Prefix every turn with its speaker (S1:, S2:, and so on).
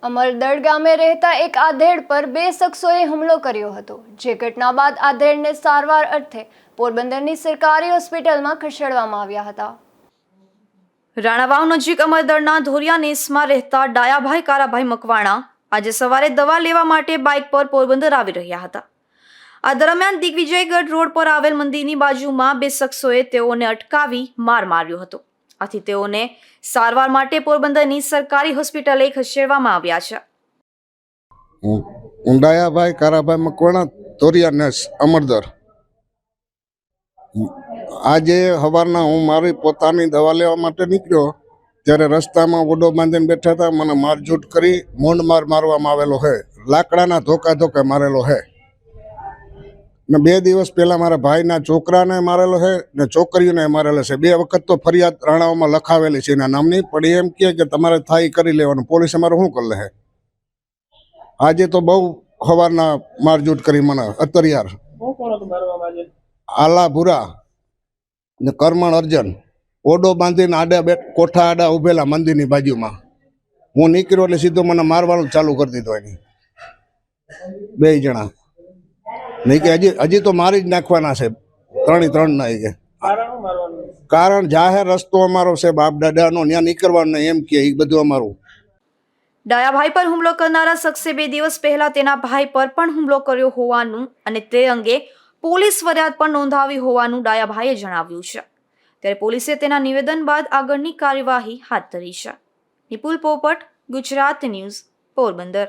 S1: અમરદડ ગામે રહેતા એક આધેડ પર બે શખ્સોએ હુમલો કર્યો હતો, જે ઘટના બાદ આધેડને સારવાર અર્થે પોરબંદરની સરકારી હોસ્પિટલમાં ખસેડવામાં આવ્યા હતા. રાણાવાવ નજીક અમરદડના ધોરિયા નેસમાં રહેતા ડાયાભાઈ કારાભાઈ મકવાણા આજે સવારે દવા લેવા માટે બાઇક પર પોરબંદર આવી રહ્યા હતા. આ દરમિયાન દિગ્વિજયગઢ રોડ પર આવેલ મંદિરની બાજુમાં બે શખ્સોએ તેઓને અટકાવી માર માર્યો હતો. આથી તેઓને સારવાર માટે પોરબંદરની સરકારી હોસ્પિટલે ખસેડવામાં આવ્યા છે.
S2: ડાયાભાઈ કારાભાઈ મકવાણા, ધોરિયા નેસ, અમરદર. આજે સવારના હું મારી પોતાની દવા લેવા માટે નીકળ્યો ત્યારે રસ્તામાં ઓડો બાંધીને બેઠા હતા. મને મારઝૂટ કરી મોંડ મારવામાં આવેલો છે. લાકડાના ધોકા મારેલો છે. ને 2 દિવસ પહેલા મારા ભાઈના છોકરાને મારેલો છે ને છોકરીઓને મારેલો છે. 2 વખત તો ફરિયાદ રાણાઓમાં લખાવેલી છે એના નામની, પણ એમ કહે કે તમારે થાય કરી લેવાનું, પોલીસ અમારે શું કરી લે છે. આજે તો બહુ સવારના મારઝૂટ કરી મને અત્યાર. આલા ભૂરા ને કરમણ અર્જન ઓડો બાંધીને કોઠા આડા ઉભેલા મંદિરની બાજુમાં. હું નીકળ્યો એટલે સીધો મને મારવાનું ચાલુ કરી દીધો. એની 2 જણા નહીં કે હજી તો મારી જ નાખવાના છે. 3 ના કે કારણ જાહેર રસ્તો અમારો છે બાપ દાદાનો, ત્યાં નીકળવાનું નહીં એમ કે બધું અમારું.
S1: ડાયાભાઈ પર હુમલો કરનારા શખ્સે 2 દિવસ પહેલા તેના ભાઈ પર પણ હુમલો કર્યો હોવાનું અને તે અંગે પોલીસ ફરિયાદ પણ નોંધાવી હોવાનું ડાયાભાઈએ જણાવ્યું છે. ત્યારે પોલીસે તેના નિવેદન બાદ આગળની કાર્યવાહી હાથ ધરી છે. નિપુલ પોપટ, ગુજરાત ન્યૂઝ, પોરબંદર.